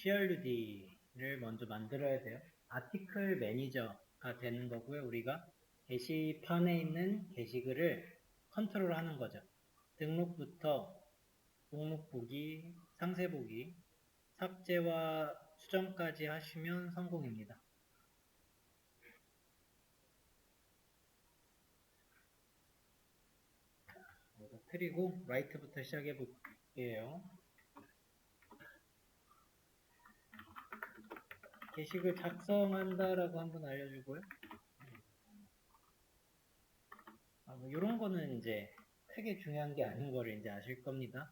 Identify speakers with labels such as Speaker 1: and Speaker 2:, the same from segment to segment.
Speaker 1: CRUD를 먼저 만들어야 돼요. 아티클 매니저가 되는 거고요. 우리가 게시판에 있는 게시글을 컨트롤하는 거죠. 등록부터 목록 보기, 상세 보기, 삭제와 수정까지 하시면 성공입니다. 트리고 라이트부터 시작해 볼게요. 게시글 작성한다라고 한번 알려주고요. 이런 거는 이제 크게 중요한 게 아닌 거를 이제 아실 겁니다.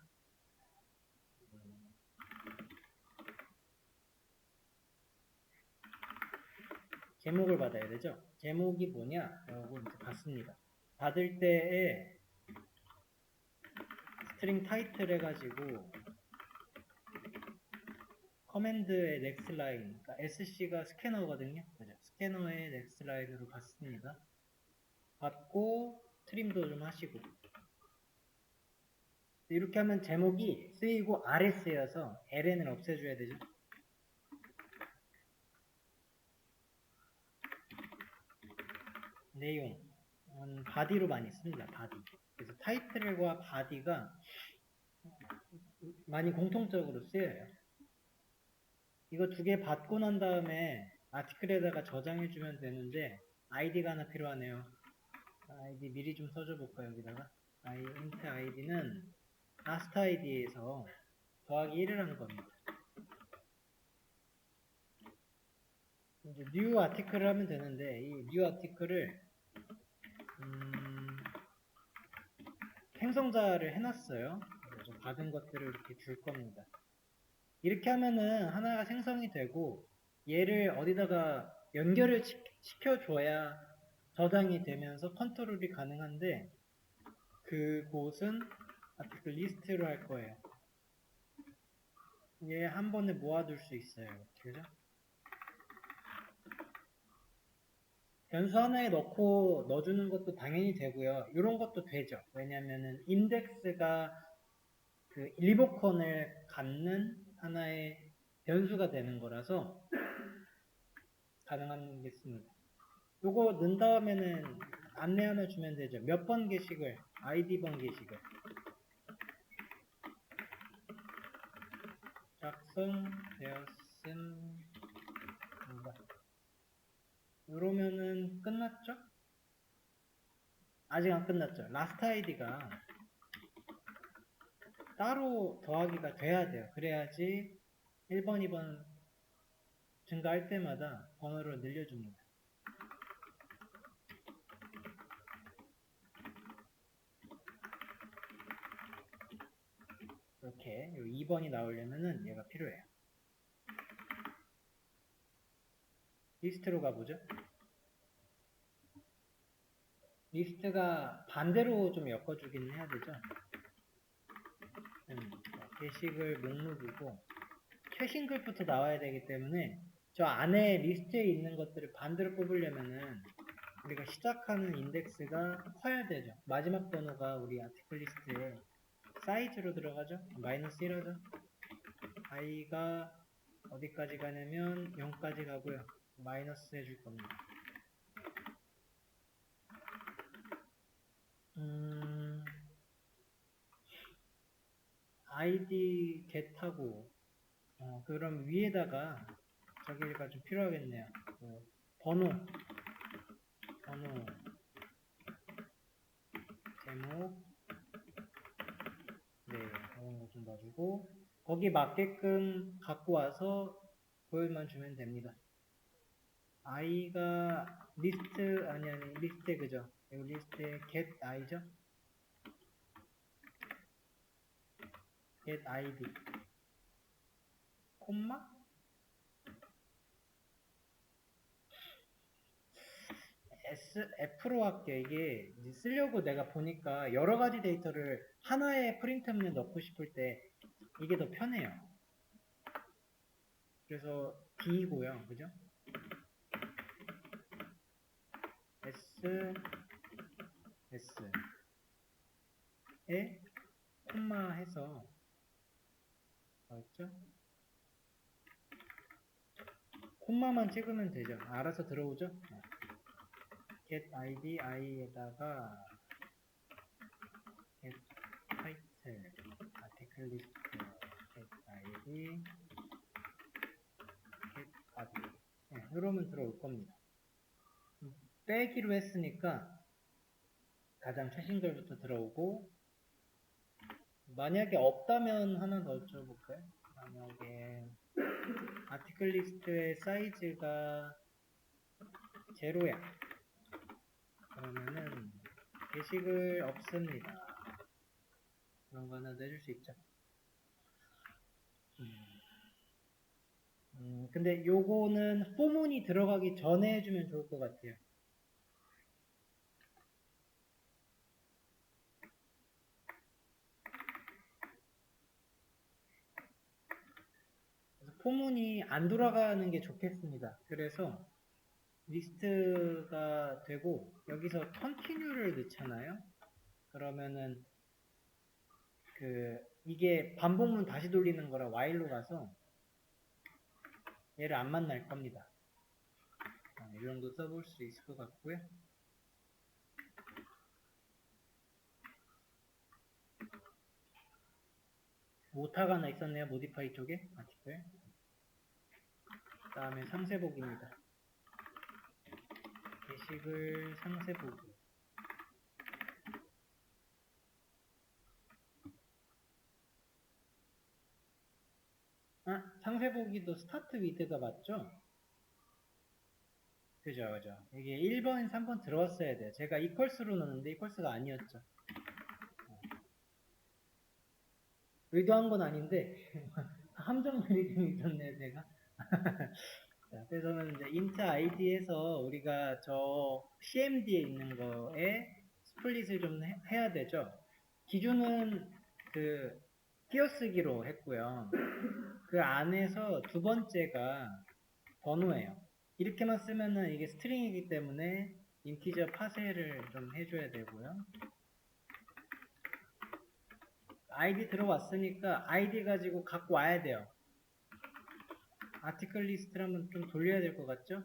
Speaker 1: 제목을 받아야 되죠. 제목이 뭐냐? 라고 이제 받습니다. 받을 때에 스트링 타이틀 해가지고 커맨드의 넥스트 라인, 그러니까 SC가 스캐너거든요. 그죠? 스캐너의 넥스트 라인으로 받습니다. 받고 트림도 좀 하시고 이렇게 하면 제목이 쓰이고 RS여서 LN을 없애줘야 되죠. 내용은 바디로 많이 씁니다. 바디. 그래서 타이틀과 바디가 많이 공통적으로 쓰여요. 이거 두 개 받고 난 다음에 아티클에다가 저장해주면 되는데 아이디가 하나 필요하네요. 아이디 미리 좀 써줘 볼까요? 여기다가 int 아이디는 아스타 아이디에서 더하기 1을 하는 겁니다. 이제 new 아티클을 하면 되는데 이 new 아티클을 생성자를 해놨어요. 그래서 받은 것들을 이렇게 줄 겁니다. 이렇게 하면은 하나가 생성이 되고 얘를 어디다가 연결을 시켜줘야 저장이 되면서 컨트롤이 가능한데 그곳은 아티클 리스트로 할 거예요. 얘 한 번에 모아둘 수 있어요. 그죠? 변수 하나에 넣어주는 것도 당연히 되고요. 이런 것도 되죠. 왜냐면은 인덱스가 그 리버컨을 갖는 하나의 변수가 되는 거라서 가능한 게 있습니다. 요거 넣은 다음에는 안내 하나 주면 되죠. 몇 번 게시글, 아이디 번 게시글 작성되었습니다. 이러면은 끝났죠? 아직 안 끝났죠. 라스트 아이디가 따로 더하기가 돼야 돼요. 그래야지 1번, 2번 증가할 때마다 번호를 늘려줍니다. 이렇게 2번이 나오려면은 얘가 필요해요. 리스트로 가보죠. 리스트가 반대로 좀 엮어주긴 해야 되죠. 게시글 목록이고 최신글부터 나와야 되기 때문에 저 안에 리스트에 있는 것들을 반대로 뽑으려면은 우리가 시작하는 인덱스가 커야 되죠. 마지막 번호가 우리 아티클 리스트에 사이즈로 들어가죠. -1하죠. i가 어디까지 가냐면 0까지 가고요. 마이너스 해줄 겁니다. id get하고 그럼 위에다가 저기가 좀 필요하겠네요. 번호 제목 그런 거 좀 넣어주고 거기 맞게끔 갖고 와서 보여만 주면 됩니다. i가 리스트 아니 리스트에 그죠? 여기 리스트에 get i죠? get id 콤마 F로 할게요. 이게 쓰려고 내가 보니까 여러 가지 데이터를 하나의 프린트문에 넣고 싶을 때 이게 더 편해요. 그래서 D고요. 그죠? S에 콤마 해서 뭐였죠? 콤마만 찍으면 되죠. 알아서 들어오죠. get id i에다가 get title article list get id get body 이러면 들어올 겁니다. 빼기로 했으니까 가장 최신 글부터 들어오고, 만약에 없다면 하나 더 줘볼까요? 만약에 아티클 리스트의 사이즈가 제로야, 그러면은 게시글 없습니다. 그런 거 하나 내줄 수 있죠. 근데 요거는 포문이 들어가기 전에 해주면 좋을 것 같아요. 포문이 안 돌아가는 게 좋겠습니다. 그래서 리스트가 되고 여기서 continue를 넣잖아요. 그러면은 이게 반복문 다시 돌리는 거라 while로 가서 얘를 안 만날 겁니다. 이 정도 써볼 수 있을 것 같고요. 오타가 하나 있었네요. 모디파이 쪽에 아티클. 그 다음에 상세보기입니다. 게시글 상세보기. 상세보기도 스타트 위드가 맞죠? 그죠, 그죠. 이게 1번, 3번 들어왔어야 돼요. 제가 이퀄스로 넣었는데 이퀄스가 아니었죠. 의도한 건 아닌데 함정 들이 좀 있었네요, 제가. 자, 그래서는 이제 int id에서 우리가 저 cmd에 있는 거에 스플릿을 좀 해야 되죠. 기준은 띄어쓰기로 했고요. 그 안에서 두 번째가 번호예요. 이렇게만 쓰면은 이게 스트링이기 때문에 인티저 파쇄를 좀 해줘야 되고요. 아이디 들어왔으니까 아이디 가지고 갖고 와야 돼요. 아티클 리스트를 한번 좀 돌려야 될 것 같죠?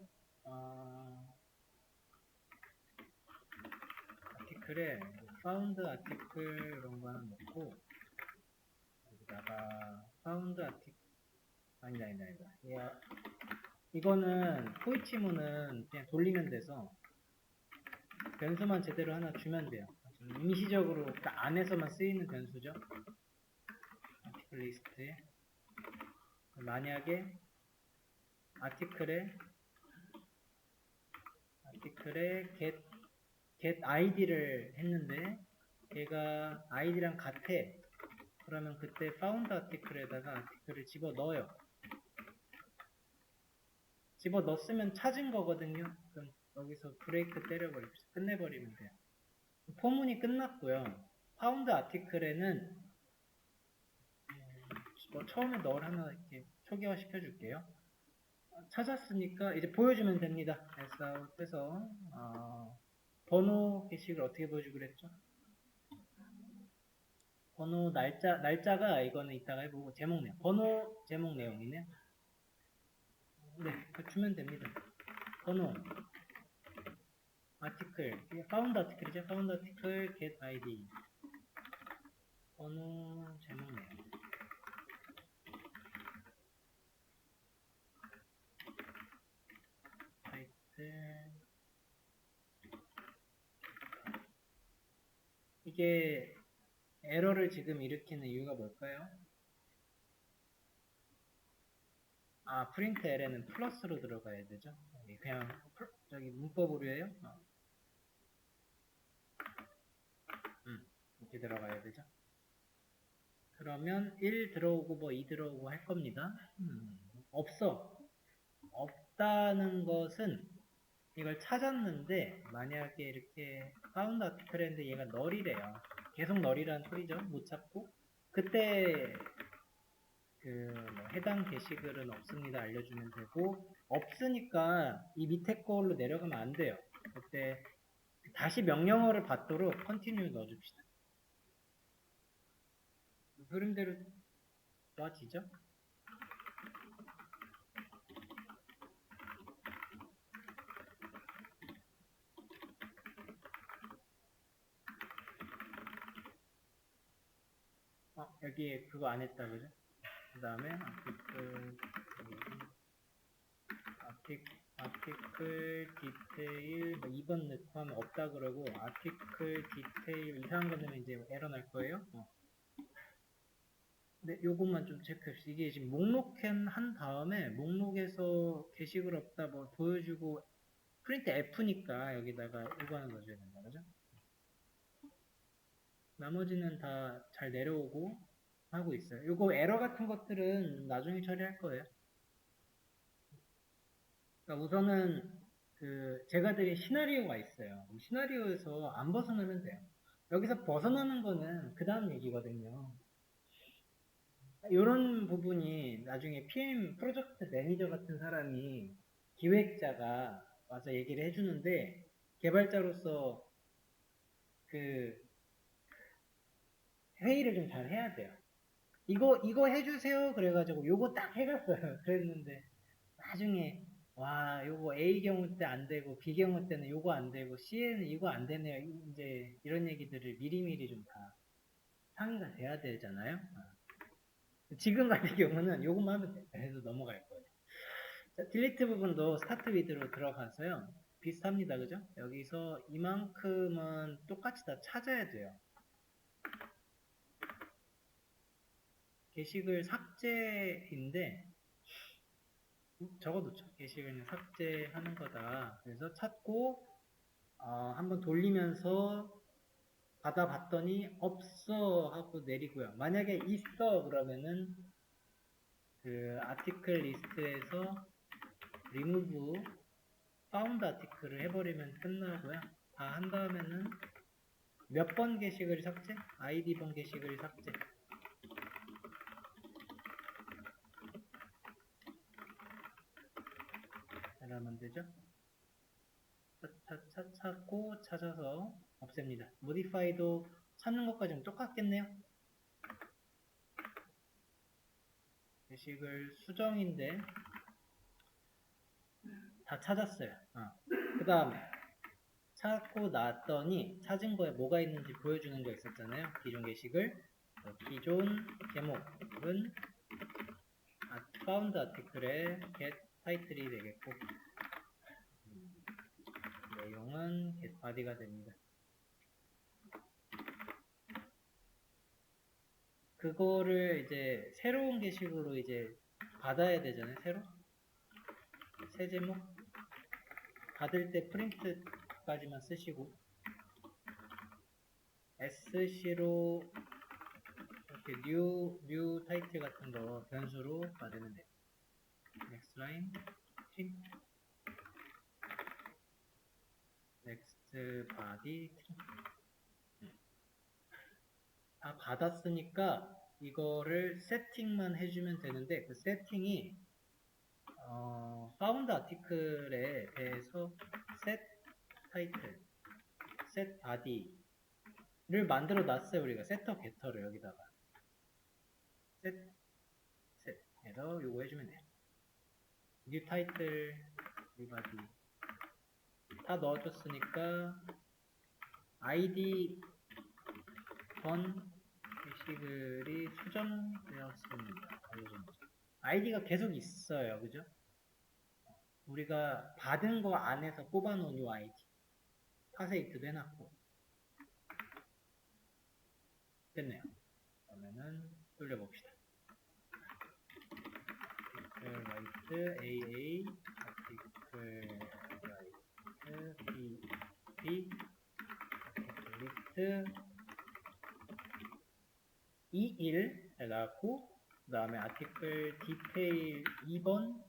Speaker 1: 아티클에 found 아티클 이런 거 하나 넣고, 여기다가 found 아티클 아니다. 이거는 포이치문은 그냥 돌리면 돼서 변수만 제대로 하나 주면 돼요. 임시적으로 그 안에서만 쓰이는 변수죠. 아티클 리스트에 만약에 아티클에 get id를 했는데 얘가 id랑 같아. 그러면 그때 found article에다가 아티클을 집어 넣어요. 집어 넣었으면 찾은 거거든요. 그럼 여기서 브레이크 때려버립시다. 끝내버리면 돼요. 포문이 끝났고요. found article에는 처음에 널 하나 이렇게 초기화 시켜줄게요. 찾았으니까 이제 보여주면 됩니다. 그래서 번호 게시글 어떻게 보여주기로 했죠? 번호 날짜가 이거는 이따가 해보고 제목 내용. 번호 제목 내용이네. 네, 주면 됩니다. 번호 아티클 found 아티클이죠. found 아티클 get id 번호 제목 내용. 이게 에러를 지금 일으키는 이유가 뭘까요? 프린트 l에는 플러스로 들어가야 되죠. 그냥 저기 문법으로 해요. 이렇게 들어가야 되죠. 그러면 1 들어오고 뭐 2 들어오고 할 겁니다. 없다는 것은 이걸 찾았는데 만약에 이렇게 found article인데 얘가 널이래요. 계속 널이라는 소리죠. 못 찾고 그때 해당 게시글은 없습니다 알려주면 되고, 없으니까 이 밑에 걸로 내려가면 안 돼요. 그때 다시 명령어를 받도록 continue 넣어줍시다. 흐름대로 좋아지죠? 여기에 그거 안 했다, 그죠? 그 다음에 아티클 디테일 2번 넣고 하면 없다 그러고, 아티클 디테일 이상한 거 넣으면 이제 에러 날 거예요. 근데 요것만 좀 체크해주세요. 이게 지금 목록한 다음에 목록에서 게시글 없다 뭐 보여주고 프린트 F니까 여기다가 이거 하나 넣어줘야 된다, 그죠? 나머지는 다 잘 내려오고 하고 있어요. 요거 에러 같은 것들은 나중에 처리할 거예요. 그러니까 우선은 제가 드린 시나리오가 있어요. 시나리오에서 안 벗어나면 돼요. 여기서 벗어나는 거는 그 다음 얘기거든요. 이런 부분이 나중에 PM 프로젝트 매니저 같은 사람이 기획자가 와서 얘기를 해주는데 개발자로서 그 회의를 좀 잘 해야 돼요. 이거 해주세요. 그래가지고 요거 딱 해갔어요. 그랬는데 나중에 와 요거 A 경우 때 안 되고 B 경우 때는 요거 안 되고 C에는 이거 안 되네요. 이제 이런 얘기들을 미리미리 좀 다 상의가 돼야 되잖아요. 지금 같은 경우는 요것만 하면 돼. 그래서 넘어갈 거예요. 자, 딜리트 부분도 스타트 위드로 들어가서요. 비슷합니다. 그죠? 여기서 이만큼은 똑같이 다 찾아야 돼요. 게시글 삭제인데 적어놓죠. 게시글은 삭제하는 거다. 그래서 찾고 한번 돌리면서 받아봤더니 없어 하고 내리고요. 만약에 있어 그러면은 그 아티클 리스트에서 remove found 아티클을 해버리면 끝나고요. 다 한 다음에는 몇 번 게시글 삭제? id 번 게시글 삭제. 이러면 되죠. 찾고 찾아서 없앱니다. modify도 찾는 것까지는 똑같겠네요. 게시글 수정인데 다 찾았어요. 그 다음에 찾고 났더니 찾은 거에 뭐가 있는지 보여주는 거 있었잖아요. 기존 게시글. 기존 제목은 found 아티클의 get 타이틀이 되겠고 내용은 get body가 됩니다. 그거를 이제 새로운 게시글로 이제 받아야 되잖아요. 새 제목 받을 때 프린트까지만 쓰시고 SC로 이렇게 new 타이틀 같은 거 변수로 받으면 돼요. next line trim next body trim 다 받았으니까 이거를 세팅만 해주면 되는데 그 세팅이 found 아티클에 대해서 set 타이틀 set body를 만들어 놨어요. 우리가 setter getter를 여기다가 set 해서 요거 해주면 돼요. new 타이틀 new body 다 넣어줬으니까 id 번 게시글이 수정되었습니다. 아이디가 계속 있어요. 그죠? 우리가 받은 거 안에서 뽑아놓은 요 아이디 파세이트도 해놨고 됐네요. 그러면은 돌려봅시다. 라이트 AA 아티클 라이트 B 리스트 21에 나왔고 그 다음에 아티클 디테일 2번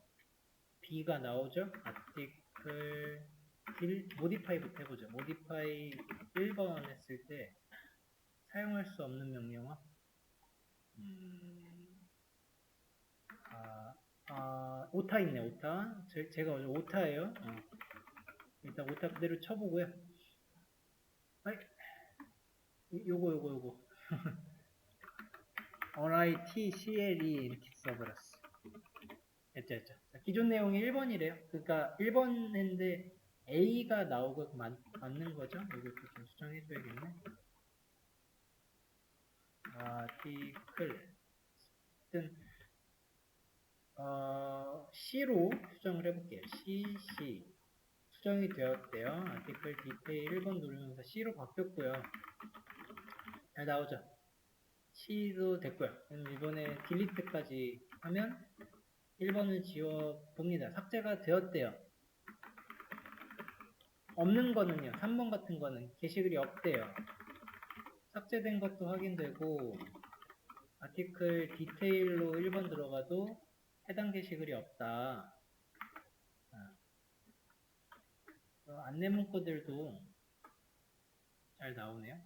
Speaker 1: B가 나오죠. 아티클 모디파이부터 해보죠. 모디파이 1번 했을 때 사용할 수 없는 명령어 오타 있네. 오타 제가 어제 오타예요. 일단 오타 그대로 쳐보고요. 요거 RITCLE 이렇게 써버렸어. 됐죠. 기존 내용이 1번이래요. 그러니까 1번인데 A가 나오고 맞는 거죠. 이것도 좀 수정해줘야겠네. 아티클 어쨌든 C로 수정을 해볼게요. C 수정이 되었대요. 아티클 디테일 1번 누르면서 C로 바뀌었고요. 잘 나오죠? C도 됐고요. 그럼 이번에 딜리트까지 하면 1번을 지워 봅니다. 삭제가 되었대요. 없는 거는요. 3번 같은 거는 게시글이 없대요. 삭제된 것도 확인되고 아티클 디테일로 1번 들어가도 해당 게시글이 없다. 안내 문구들도 잘 나오네요.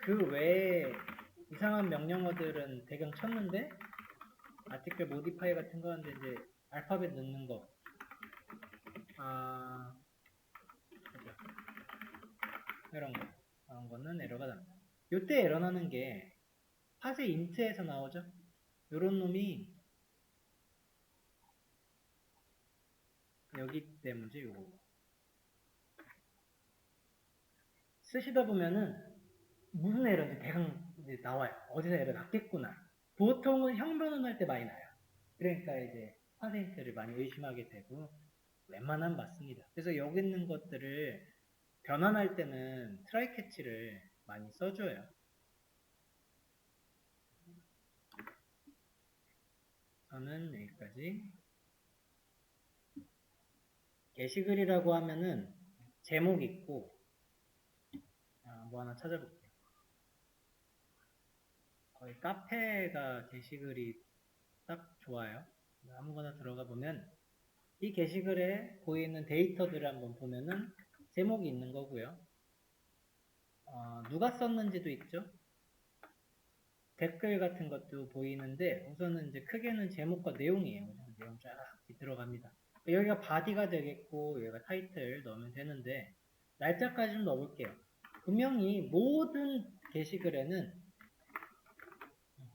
Speaker 1: 그 외에 이상한 명령어들은 대강 쳤는데 아티클 모디파이 같은 거 하는데 이제 알파벳 넣는 거 그죠. 이런 거는 에러가 납니다. 요때 에러 나는 게 파세 인트에서 나오죠. 요런 놈이 여기 때문이지. 요거 쓰시다 보면은 무슨 에러인지 대강 이제 나와요. 어디서 에러 났겠구나. 보통은 형 변환할 때 많이 나요. 그러니까 이제 파세인트를 많이 의심하게 되고 웬만하면 맞습니다. 그래서 여기 있는 것들을 변환할 때는 트라이 캐치를 많이 써줘요. 저는 여기까지. 게시글이라고 하면은 제목 있고 뭐 하나 찾아볼게요. 거의 카페가 게시글이 딱 좋아요. 아무거나 들어가 보면 이 게시글에 보이는 데이터들을 한번 보면은 제목이 있는 거고요. 누가 썼는지도 있죠. 댓글 같은 것도 보이는데 우선은 이제 크게는 제목과 내용이에요. 내용 쫙 들어갑니다. 여기가 바디가 되겠고 여기가 타이틀 넣으면 되는데 날짜까지 좀 넣어볼게요. 분명히 모든 게시글에는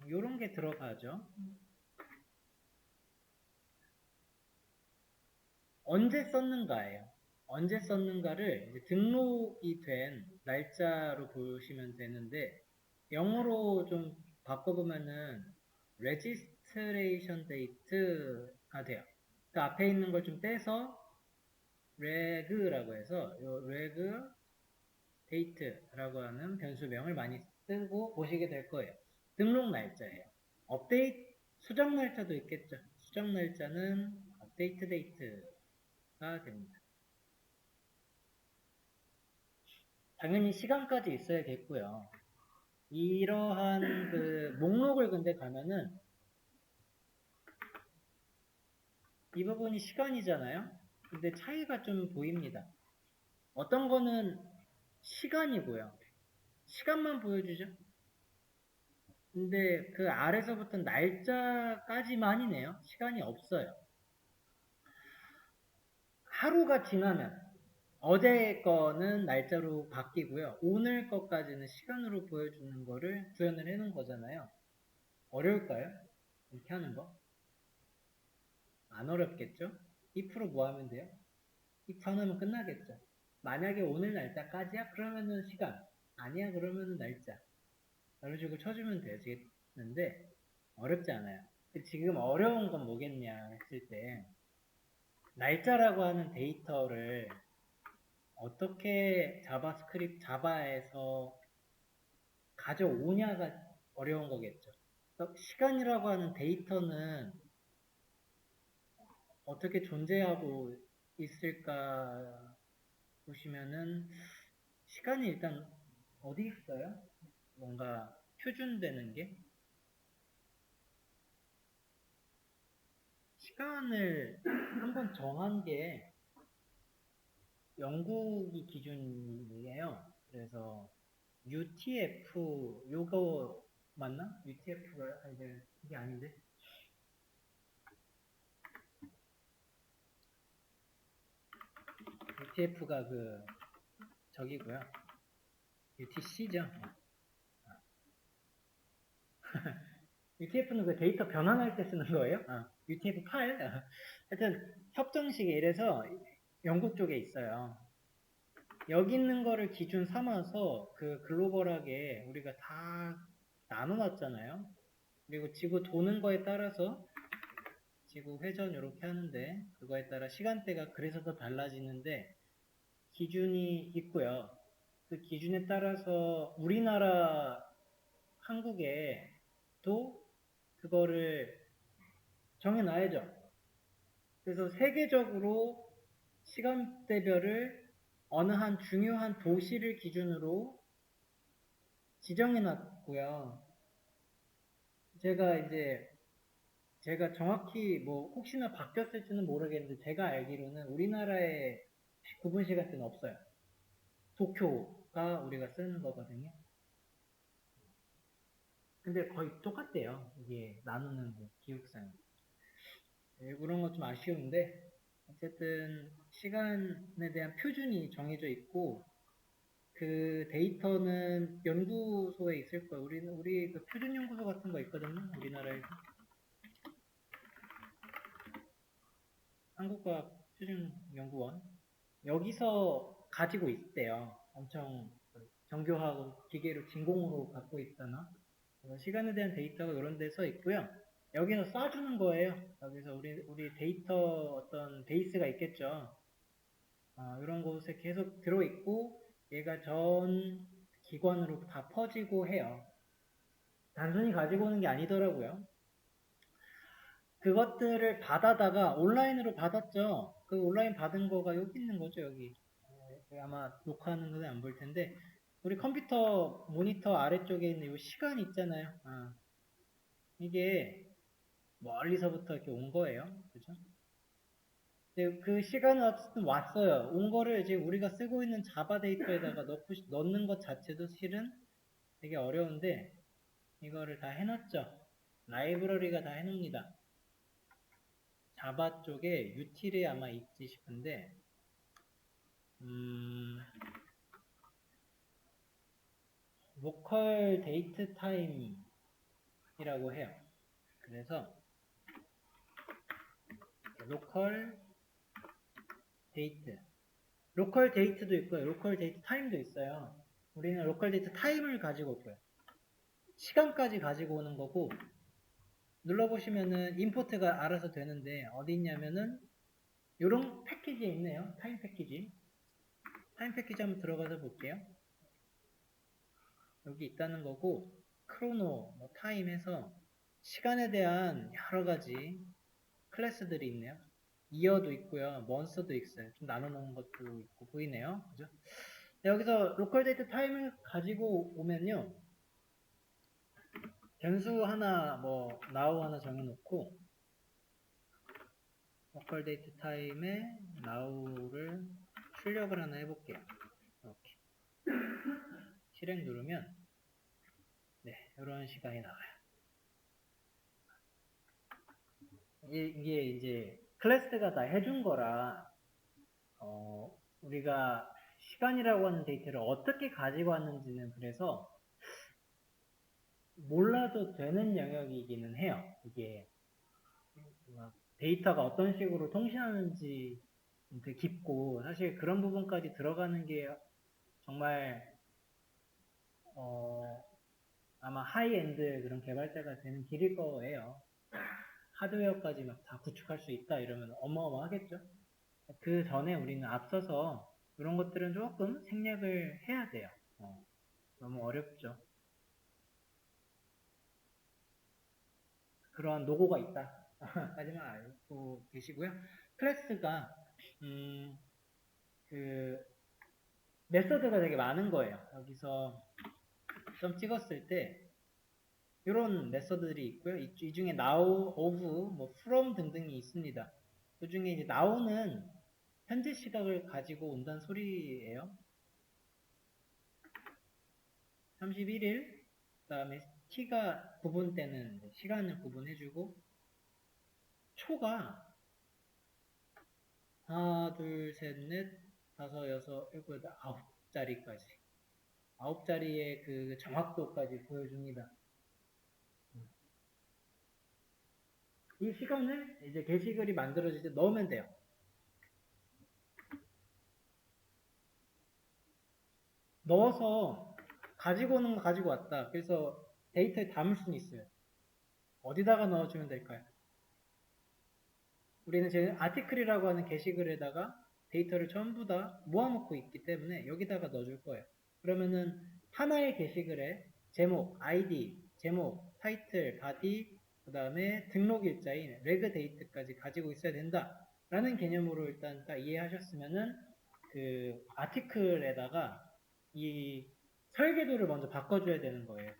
Speaker 1: 이런 게 들어가죠. 언제 썼는가예요. 언제 썼는가를 이제 등록이 된 날짜로 보시면 되는데 영어로 좀 바꿔보면은 registration date가 돼요. 그 앞에 있는 걸 좀 떼서 reg라고 해서 요 reg date라고 하는 변수명을 많이 쓰고 보시게 될 거예요. 등록 날짜예요. 업데이트 수정 날짜도 있겠죠. 수정 날짜는 업데이트 데이트가 됩니다. 당연히 시간까지 있어야겠고요. 이러한 그 목록을 근데 가면은 이 부분이 시간이잖아요. 근데 차이가 좀 보입니다. 어떤 거는 시간이고요. 시간만 보여주죠. 근데 그 아래서부터 날짜까지만이네요. 시간이 없어요. 하루가 지나면 어제 거는 날짜로 바뀌고요. 오늘 것까지는 시간으로 보여주는 거를 구현을 해놓은 거잖아요. 어려울까요? 이렇게 하는 거? 안 어렵겠죠? if로 뭐 하면 돼요? if 하나면 끝나겠죠. 만약에 오늘 날짜까지야? 그러면은 시간. 아니야? 그러면은 날짜. 이런 식으로 쳐주면 되겠는데 어렵지 않아요. 지금 어려운 건 뭐겠냐 했을 때 날짜라고 하는 데이터를 어떻게 자바에서 가져오냐가 어려운 거겠죠. 시간이라고 하는 데이터는 어떻게 존재하고 있을까 보시면은 시간이 일단 어디 있어요? 뭔가 표준되는 게 시간을 한번 정한 게 영국이 기준이에요. 그래서 UTF 요거 맞나? UTF가 이게 아닌데 UTF가 그 저기고요. UTC죠. UTF는 그 데이터 변환할 때 쓰는 거예요. UTF-8. 하여튼 협정식에 이래서 영국 쪽에 있어요. 여기 있는 거를 기준 삼아서 그 글로벌하게 우리가 다 나눠놨잖아요. 그리고 지구 도는 거에 따라서 지구 회전 이렇게 하는데 그거에 따라 시간대가 그래서 더 달라지는데 기준이 있고요. 그 기준에 따라서 우리나라 한국에도 그거를 정해놔야죠. 그래서 세계적으로 시간대별을 어느 한 중요한 도시를 기준으로 지정해놨고요. 제가 정확히 뭐 혹시나 바뀌었을지는 모르겠는데 제가 알기로는 우리나라에 구분 시간대는 없어요. 도쿄가 우리가 쓰는 거거든요. 근데 거의 똑같대요. 이게 나누는 뭐 기획상. 그런 건 좀 아쉬운데 어쨌든 시간에 대한 표준이 정해져 있고 그 데이터는 연구소에 있을 거예요. 우리 그 표준 연구소 같은 거 있거든요. 우리나라에서 한국과학표준연구원 여기서 가지고 있대요. 엄청 정교하고 기계로 진공으로 갖고 있잖아. 그래서 시간에 대한 데이터가 이런 데 써 있고요. 여기서 쏴주는 거예요. 여기서 우리 데이터 어떤 베이스가 있겠죠. 이런 곳에 계속 들어있고 얘가 전 기관으로 다 퍼지고 해요. 단순히 가지고 오는 게 아니더라고요. 그것들을 받아다가 온라인으로 받았죠. 그 온라인 받은 거가 여기 있는 거죠, 여기. 아마 녹화하는 거는 안 볼 텐데 우리 컴퓨터 모니터 아래쪽에 있는 이 시간 있잖아요. 이게 멀리서부터 이렇게 온 거예요. 그죠? 근데 그 시간은 어쨌든 왔어요. 온 거를 이제 우리가 쓰고 있는 자바 데이터에다가 넣는 것 자체도 실은 되게 어려운데 이거를 다 해놨죠. 라이브러리가 다 해놓습니다. 자바 쪽에 util에 아마 있지 싶은데 로컬 데이트 타임이라고 해요. 그래서 로컬 데이트도 있고요. 로컬 데이트 타임도 있어요. 우리는 로컬 데이트 타임을 가지고 있고요. 시간까지 가지고 오는 거고 눌러보시면은 임포트가 알아서 되는데 어디 있냐면은 요런 패키지에 있네요. 타임 패키지. 타임 패키지 한번 들어가서 볼게요. 여기 있다는 거고 크로노, 뭐 타임 해서 시간에 대한 여러 가지 클래스들이 있네요. 이어도 있고요. 먼스도 있어요. 좀 나눠 놓은 것도 있고 보이네요. 그죠? 여기서 로컬 데이트 타임을 가지고 오면요. 변수 하나 뭐 now 하나 정해놓고 로컬 데이트 타임에 now를 출력을 하나 해볼게요. 이렇게 실행 누르면 네 이런 시간이 나와요. 이게 이제 클래스가 다 해준 거라 우리가 시간이라고 하는 데이터를 어떻게 가지고 왔는지는 그래서 몰라도 되는 영역이기는 해요. 이게 데이터가 어떤 식으로 통신하는지 되게 깊고 사실 그런 부분까지 들어가는 게 정말 아마 하이엔드 그런 개발자가 되는 길일 거예요. 하드웨어까지 막 다 구축할 수 있다 이러면 어마어마하겠죠. 그 전에 우리는 앞서서 이런 것들은 조금 생략을 해야 돼요. 너무 어렵죠. 그러한 노고가 있다. 하지만 알고 계시고요. 클래스가 그 메서드가 되게 많은 거예요. 여기서 좀 찍었을 때 이런 메서드들이 있고요. 이 중에 now, of, 뭐 from 등등이 있습니다. 그 중에 이제 now는 현재 시각을 가지고 온다는 소리예요. 31일, 그 다음에 t가 구분되는 시간을 구분해주고 초가 하나, 둘, 셋, 넷, 다섯, 여섯, 일곱, 여덟, 아홉 자리까지 9자리의 그 정확도까지 보여줍니다. 이 시간을 이제 게시글이 만들어질 때 넣으면 돼요. 넣어서 가지고 오는 거 가지고 왔다. 그래서 데이터에 담을 수는 있어요. 어디다가 넣어주면 될까요? 우리는 지금 아티클이라고 하는 게시글에다가 데이터를 전부 다 모아놓고 있기 때문에 여기다가 넣어줄 거예요. 그러면은 하나의 게시글에 제목, 아이디, 제목, 타이틀, 바디, 그 다음에 등록 일자인 레그 데이트까지 가지고 있어야 된다. 라는 개념으로 일단 딱 이해하셨으면은 그 아티클에다가 이 설계도를 먼저 바꿔줘야 되는 거예요.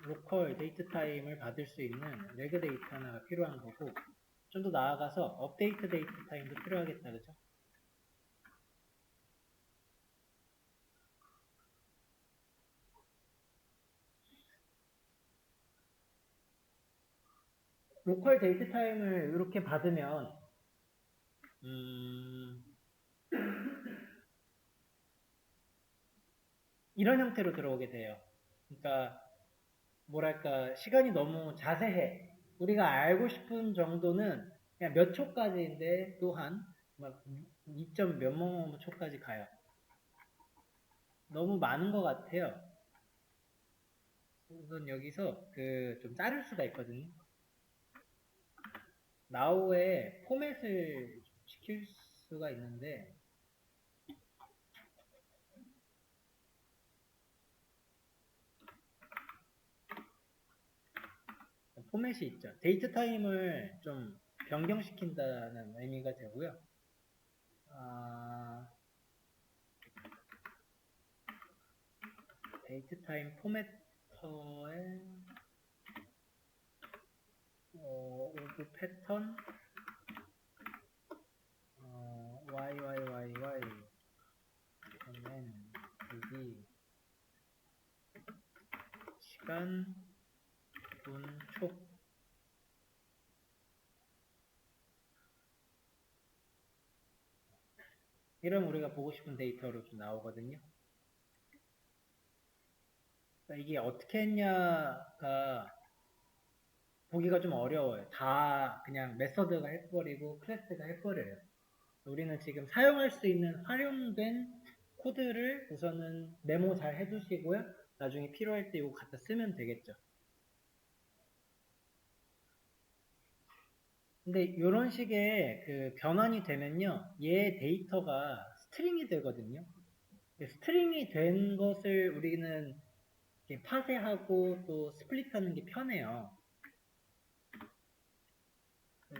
Speaker 1: 로컬 데이트 타임을 받을 수 있는 레그 데이트 하나가 필요한 거고, 좀 더 나아가서 업데이트 데이트 타임도 필요하겠다, 그죠? 로컬 데이트 타임을 이렇게 받으면 이런 형태로 들어오게 돼요. 그러니까 뭐랄까 시간이 너무 자세해. 우리가 알고 싶은 정도는 그냥 몇 초까지인데 또한 막 2점 몇몇 초까지 가요. 너무 많은 것 같아요. 우선 여기서 그 좀 자를 수가 있거든요. now에 포맷을 시킬 수가 있는데 포맷이 있죠. 데이트 타임을 좀 변경시킨다는 의미가 되고요. 데이트 타임 포매터에 오브 패턴 YYYY 그러면 여기 시간 분 촉 이런 우리가 보고 싶은 데이터로 좀 나오거든요. 그러니까 이게 어떻게 했냐가 보기가 좀 어려워요. 다 그냥 메서드가 해버리고 클래스가 해버려요. 우리는 지금 사용할 수 있는 활용된 코드를 우선은 메모 잘 해두시고요. 나중에 필요할 때 이거 갖다 쓰면 되겠죠. 근데 이런 식의 그 변환이 되면요. 얘 데이터가 스트링이 되거든요. 스트링이 된 것을 우리는 파쇄하고 또 스플릿하는 게 편해요.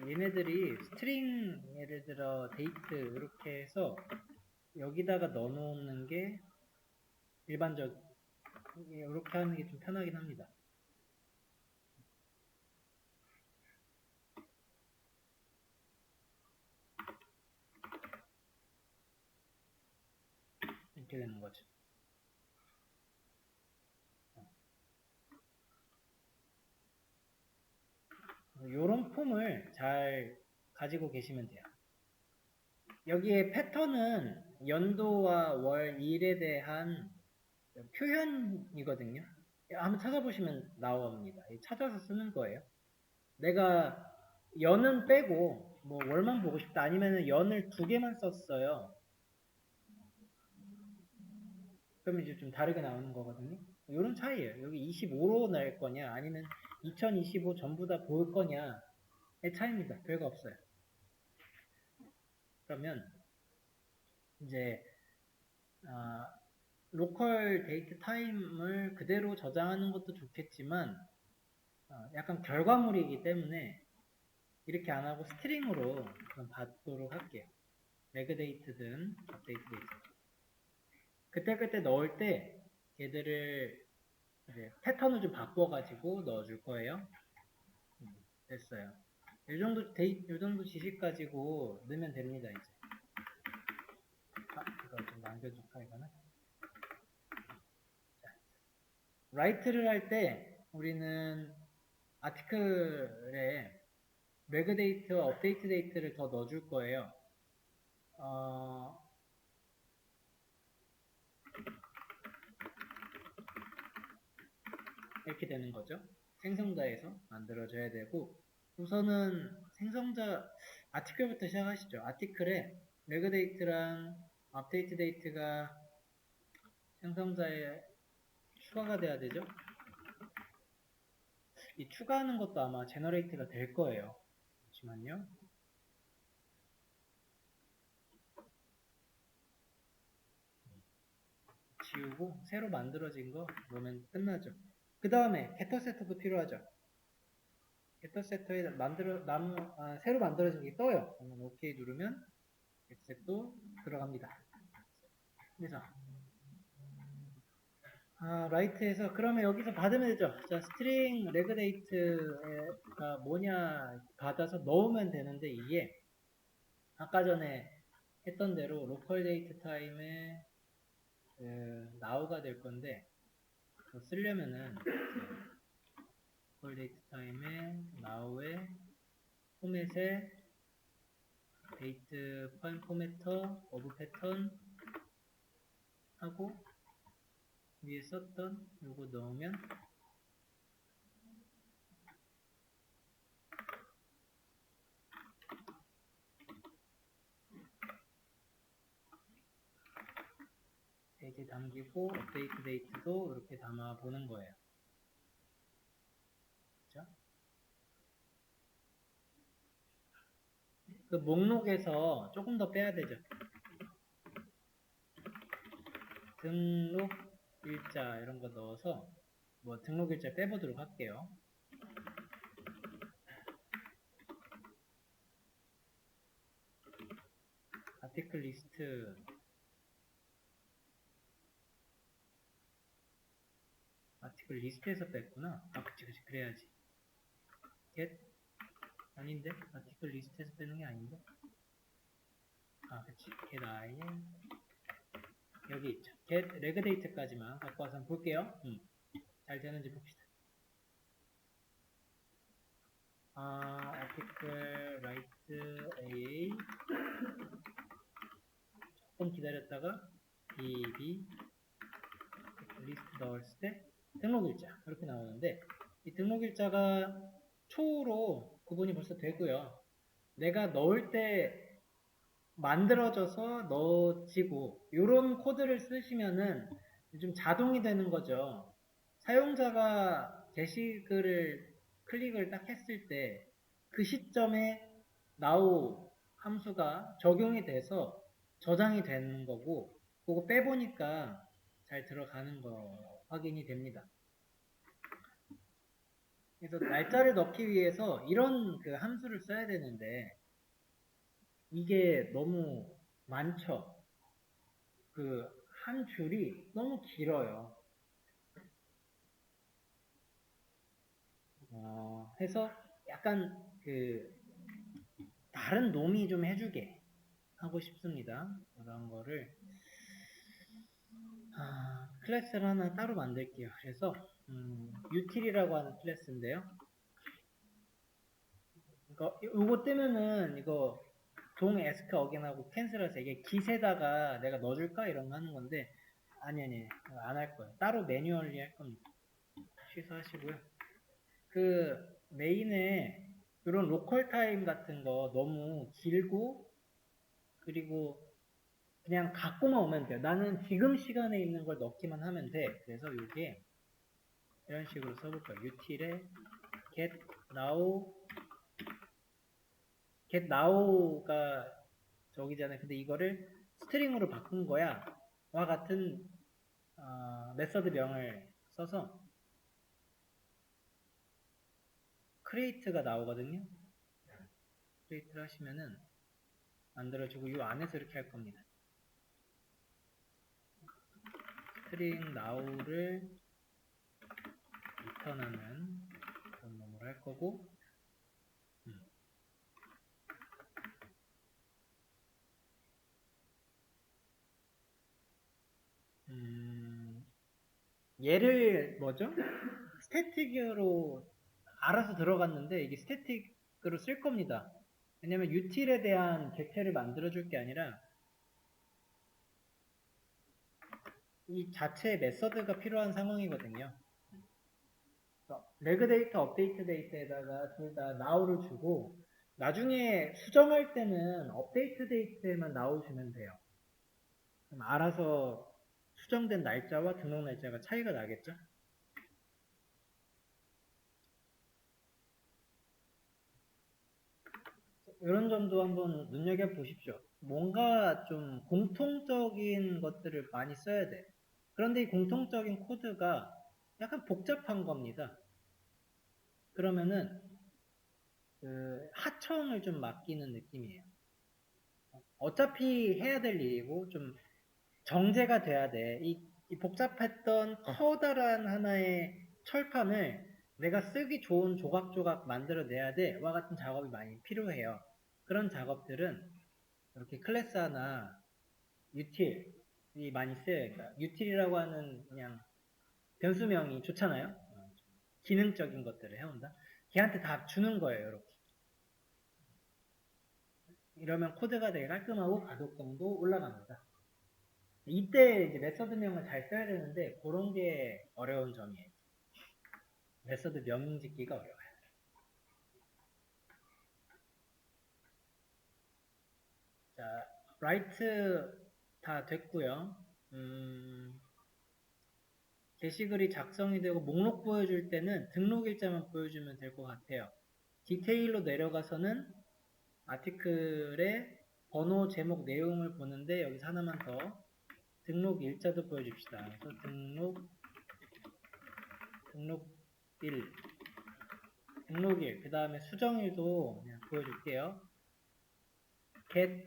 Speaker 1: 얘네들이 스트링 예를 들어 데이트 이렇게 해서 여기다가 넣어놓는 게 일반적 이렇게 하는 게 좀 편하긴 합니다. 이렇게 되는 거죠. 이런 폼을 잘 가지고 계시면 돼요. 여기에 패턴은 연도와 월, 일에 대한 표현이거든요. 한번 찾아보시면 나옵니다. 찾아서 쓰는 거예요. 내가 연은 빼고 뭐 월만 보고 싶다 아니면 연을 2개만 썼어요. 그러면 이제 좀 다르게 나오는 거거든요. 이런 차이예요. 여기 25로 낼 거냐 아니면 2025 전부 다 볼 거냐의 차이입니다. 별거 없어요. 그러면 이제 로컬 데이트 타임을 그대로 저장하는 것도 좋겠지만 약간 결과물이기 때문에 이렇게 안 하고 스트링으로 좀 받도록 할게요. 레그 데이트든 업데이트 데이트. 그때 넣을 때 얘들을 이제 패턴을 좀 바꿔가지고 넣어줄 거예요. 됐어요. 이 정도 지식 가지고 넣으면 됩니다, 이제. 이거 좀 남겨줄까, 이거는? 라이트를 할 때 우리는 아티클에 레그 데이트와 업데이트 데이트를 더 넣어줄 거예요. 이렇게 되는 거죠. 생성자에서 만들어져야 되고 우선은 생성자 아티클부터 시작하시죠. 아티클에 레그 데이트랑 업데이트 데이트가 생성자에 추가가 돼야 되죠. 이 추가하는 것도 아마 제너레이트가 될 거예요. 잠시만요. 지우고 새로 만들어진 거 놓으면 끝나죠. 그 다음에 게터 세터도 필요하죠. 게터 세터에 새로 만들어진 게 떠요. 그러면 OK 누르면 엑셋도 들어갑니다. 그래서 라이트에서 그러면 여기서 받으면 되죠. 자, 스트링 레그데이트가 뭐냐 받아서 넣으면 되는데 이게 아까 전에 했던 대로 로컬 데이트 타임에 now가 될 건데 쓰려면은 로컬 데이트 타임에 now에 포맷에 데이트 포매터 오브 패턴 하고 위에 썼던 요거 넣으면 데이트 담기고 업데이트 데이트도 이렇게 담아 보는 거예요. 그렇죠? 그 목록에서 조금 더 빼야 되죠. 등록 일자 이런 거 넣어서 뭐 등록 일자 빼보도록 할게요. 아티클 리스트 아티클 리스트에서 뺐구나. 그치 그래야지. get 아닌데 아티클 리스트에서 빼는 게 아닌데 그치 get i 여기 있죠. get regDate까지만 갖고 와서 한번 볼게요. 잘 되는지 봅시다. article write a 조금 기다렸다가 db 리스트 넣었을 때 등록일자 이렇게 나오는데 이 등록일자가 초로 구분이 벌써 되고요. 내가 넣을 때 만들어져서 넣어지고 이런 코드를 쓰시면은 좀 자동이 되는 거죠. 사용자가 게시글을 클릭을 딱 했을 때 그 시점에 now 함수가 적용이 돼서 저장이 되는 거고 그거 빼보니까 잘 들어가는 거 확인이 됩니다. 그래서 날짜를 넣기 위해서 이런 그 함수를 써야 되는데 이게 너무 많죠. 그 한 줄이 너무 길어요. 해서 약간 그 다른 놈이 좀 해주게 하고 싶습니다. 그런 거를 클래스를 하나 따로 만들게요. 그래서 util이라고 하는 클래스인데요. 이거 뜨면은 이거 동 에스크 어겐하고 캔슬해서 이게 깃에다가 내가 넣어줄까 이런 거 하는 건데 아니 안 할 거예요. 따로 매뉴얼리 할 겁니다. 취소하시고요. 그 메인에 이런 로컬 타임 같은 거 너무 길고 그리고 그냥 갖고만 오면 돼요. 나는 지금 시간에 있는 걸 넣기만 하면 돼. 그래서 이게 이런 식으로 써볼 거예요. util에 get now가 저기잖아요. 근데 이거를 스트링으로 바꾼 거야. 와 같은 메서드 명을 써서 create가 나오거든요. create를 하시면은 만들어주고 이 안에서 이렇게 할 겁니다. string now를 리턴하는 그런 놈으로 할 거고 얘를 뭐죠? 스태틱으로 알아서 들어갔는데 이게 스태틱으로 쓸 겁니다. 왜냐면 util에 대한 객체를 만들어줄 게 아니라 이 자체의 메서드가 필요한 상황이거든요. 레그 데이터, 업데이트 데이터에다가 둘 다 now를 주고 나중에 수정할 때는 업데이트 데이터에만 나오시면 돼요. 그럼 알아서 수정된 날짜와 등록 날짜가 차이가 나겠죠? 이런 점도 한번 눈여겨보십시오. 뭔가 좀 공통적인 것들을 많이 써야 돼. 그런데 이 공통적인 코드가 약간 복잡한 겁니다. 그러면은 그 하청을 좀 맡기는 느낌이에요. 어차피 해야 될 일이고 좀 정제가 돼야 돼. 이 복잡했던 커다란 하나의 철판을 내가 쓰기 좋은 조각조각 만들어내야 돼. 와 같은 작업이 많이 필요해요. 그런 작업들은 이렇게 클래스 하나 util이 많이 쓰여요. 그러니까 util이라고 하는 그냥 변수명이 좋잖아요. 기능적인 것들을 해온다. 걔한테 다 주는 거예요. 이렇게. 이러면 코드가 되게 깔끔하고 가독성도 올라갑니다. 이때 이제 메서드명을 잘 써야 되는데 그런 게 어려운 점이에요. 메서드 명 짓기가 어려워요. 자, 라이트 다 됐고요. 게시글이 작성이 되고 목록 보여줄 때는 등록 일자만 보여주면 될 것 같아요. 디테일로 내려가서는 아티클의 번호, 제목, 내용을 보는데 여기서 하나만 더 등록 일자도 보여줍시다. 그래서 등록 1, 등록일, 그 다음에 수정일도 그냥 보여줄게요. get,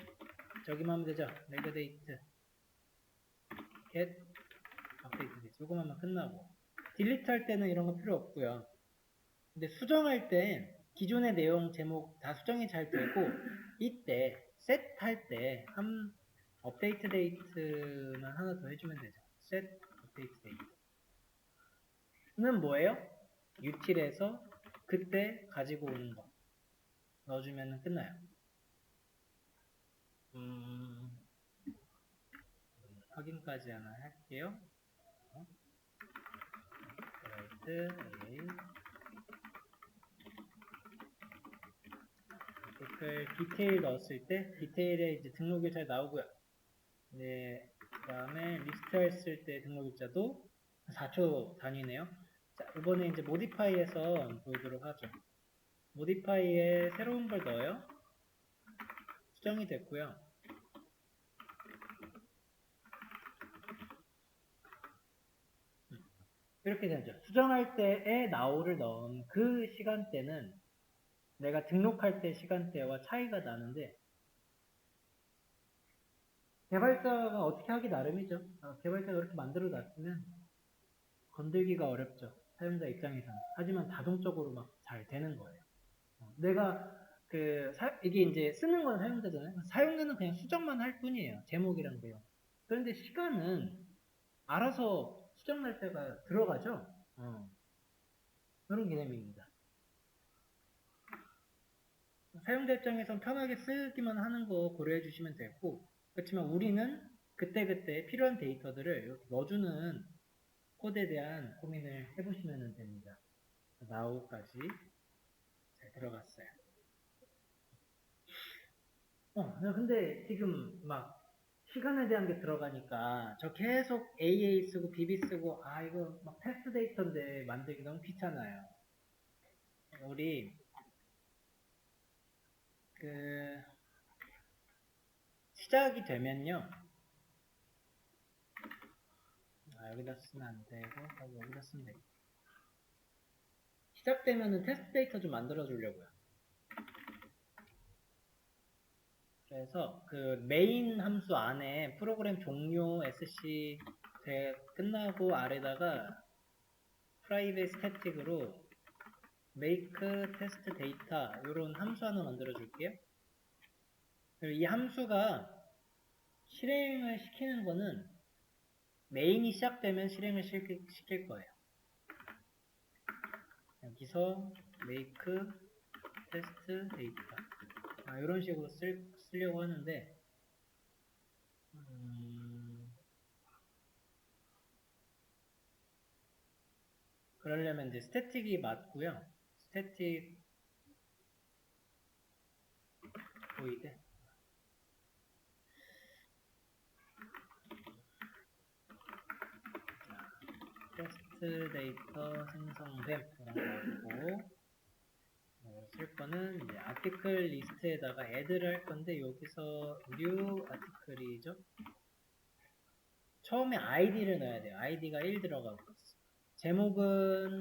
Speaker 1: 저기만 하면 되죠. 레그데이트, get, 업데이트 데이트. 요거만 끝나고. 딜리트 할 때는 이런 거 필요 없고요. 근데 수정할 때 기존의 내용, 제목 다 수정이 잘 되고 이때 셋 할 때 한 업데이트 데이트만 하나 더 해주면 되죠. 셋 업데이트 데이트는 뭐예요? util에서 그때 가지고 오는 거 넣어주면 끝나요. 확인까지 하나 할게요. A 디테일 넣었을 때 디테일에 이제 등록이 잘 나오고요. 네, 그 다음에 리스트 했을 때 등록 일자도 4초 단위네요. 자, 이번에 이제 모디파이에서 보여드리도록 하죠. 모디파이에 새로운 걸 넣어요. 수정이 됐고요. 이렇게 되죠. 수정할 때에 now를 넣은 그 시간대는 내가 등록할 때 시간대와 차이가 나는데 개발자가 어떻게 하기 나름이죠. 개발자가 그렇게 만들어 놨으면 건들기가 어렵죠. 사용자 입장에서는. 하지만 자동적으로 막 잘 되는 거예요. 내가 이게 이제 쓰는 건 사용자잖아요. 사용자는 그냥 수정만 할 뿐이에요. 제목이랑 내용. 그런데 시간은 알아서 수정 날짜가 들어가죠. 그런 개념입니다. 사용자 입장에선 편하게 쓰기만 하는 거 고려해 주시면 되고, 그렇지만 우리는 그때그때 필요한 데이터들을 이렇게 넣어주는 코드에 대한 고민을 해보시면 됩니다. now까지 잘 들어갔어요. 근데 지금 막 시간에 대한 게 들어가니까 저 계속 AA 쓰고 BB 쓰고 이거 막 테스트 데이터인데 만들기 너무 귀찮아요. 우리 시작이 되면요. 여기다 쓰면 안 되고 여기다 쓰면 되고 시작되면은 테스트 데이터 좀 만들어 주려고요. 그래서 그 메인 함수 안에 프로그램 종료 sc 끝나고 아래다가 private static으로 make test data 이런 함수 하나 만들어 줄게요. 이 함수가 실행을 시키는 거는 메인이 시작되면 실행을 시킬 거예요. 여기서 make test data 이런 식으로 쓰려고 하는데 그러려면 이제 스태틱이 맞고요. 스태틱 void 테스트 데이터 생성됨 이런 거고, 쓸 거는 이제 아티클 리스트에다가 애드를 할 건데, 여기서 new 아티클이죠. 처음에 아이디를 넣어야 돼요. 아이디가 1 들어가고 있어. 제목은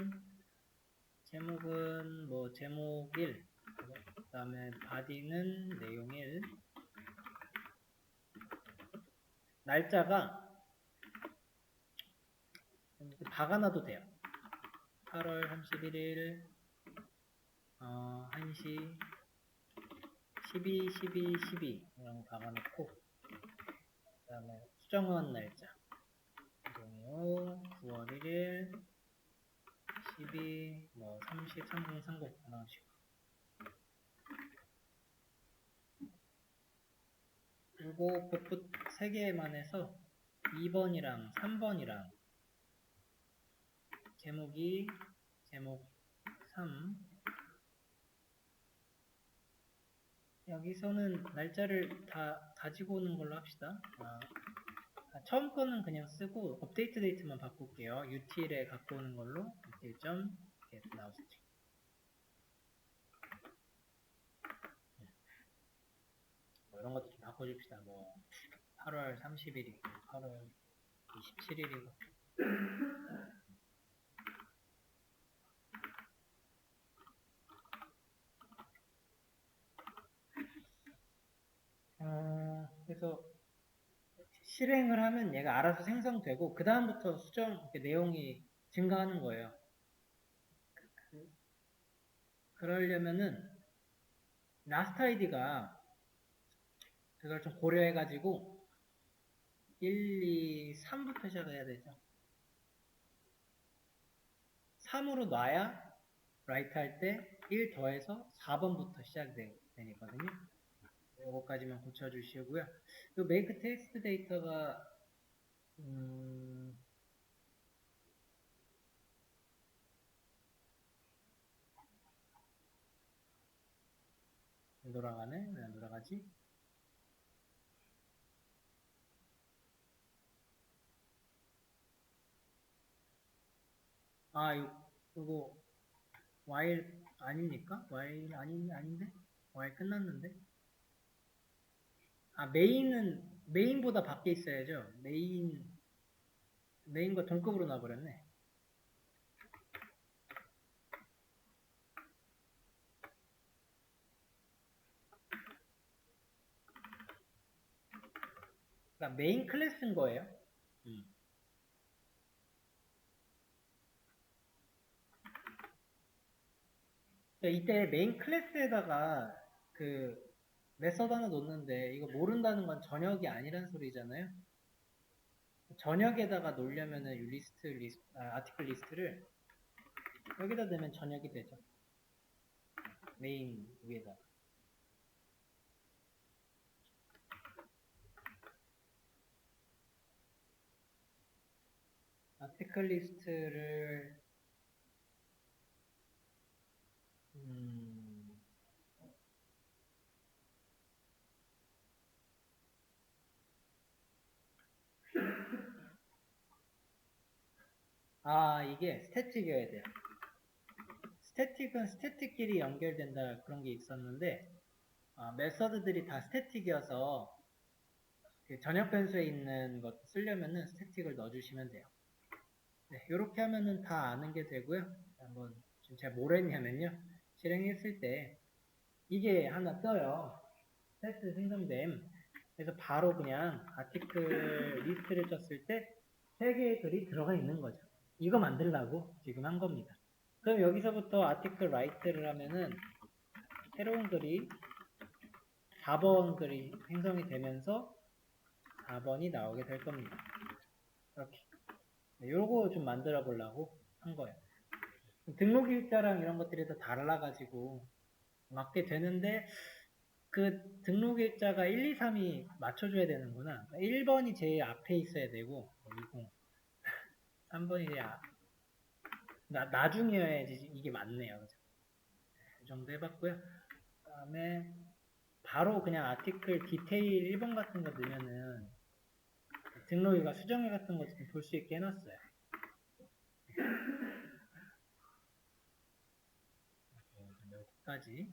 Speaker 1: 뭐 제목 1, 그 다음에 바디는 내용 1, 날짜가 박아놔도 돼요. 8월 31일 1시 12, 12, 12 이런 거 박아놓고, 그 다음에 수정한 날짜 이동호 9월 1일 12, 뭐 30, 30, 30 이런 식으로. 그리고 복붙 3개만 해서 2번이랑 3번이랑 제목이 제목 3, 여기서는 날짜를 다 가지고 오는 걸로 합시다. 처음 거는 그냥 쓰고 업데이트 데이트만 바꿀게요. util에 갖고 오는 걸로 util.getNowString. 뭐 이런 것도 좀 바꿔줍시다. 뭐 8월 30일이고 8월 27일이고. 그래서 실행을 하면 얘가 알아서 생성되고, 그 다음부터 수정 내용이 증가하는 거예요. 그러려면은 라스트 아이디가 그걸 좀 고려해가지고 1, 2, 3부터 시작해야 되죠. 3으로 놔야 라이트 할 때 1 더해서 4번부터 시작되거든요. 이거까지만 고쳐주시고요. 이 make text 데이터가 돌아가네? 왜 안 돌아가지? 이거 while 아닙니까? while 아닌데? while 끝났는데? 메인보다 밖에 있어야죠. 메인과 동급으로 놔버렸네. 그러니까 메인 클래스인 거예요. 이때 메인 클래스에다가 그 메서드 하나 놓는데, 이거 모른다는 건 전역이 아니란 소리잖아요. 전역에다가 놓으려면은 아티클 리스트를 여기다 넣으면 전역이 되죠. 메인 위에다가. 아티클 리스트를 이게 스태틱이어야 돼요. 스태틱은 스태틱끼리 연결된다 그런 게 있었는데, 메서드들이 다 스태틱이어서 그 전역 변수에 있는 것 쓰려면은 스태틱을 넣어주시면 돼요. 네, 이렇게 하면은 다 아는 게 되고요. 한번 지금 제가 뭘 했냐면요, 실행했을 때 이게 하나 떠요. 테스트 생성됨. 그래서 바로 그냥 아티클 리스트를 쳤을 때 3개의 글이 들어가 있는 거죠. 이거 만들라고 지금 한 겁니다. 그럼 여기서부터 아티클 라이트를 하면은 새로운 글이 4번 글이 생성이 되면서 4번이 나오게 될 겁니다. 이렇게. 요거 좀 만들어 보려고 한 거예요. 등록 일자랑 이런 것들이 다 달라가지고 맞게 되는데, 그 등록 일자가 1, 2, 3이 맞춰줘야 되는구나. 1번이 제일 앞에 있어야 되고, 20, 3번이 제일 나중이어야지 이게 맞네요. 그죠? 이 정도 해봤고요. 그 다음에 바로 그냥 아티클 디테일 1번 같은 거 넣으면은 등록일과 수정일 같은 거 볼 수 있게 해놨어요. 여기까지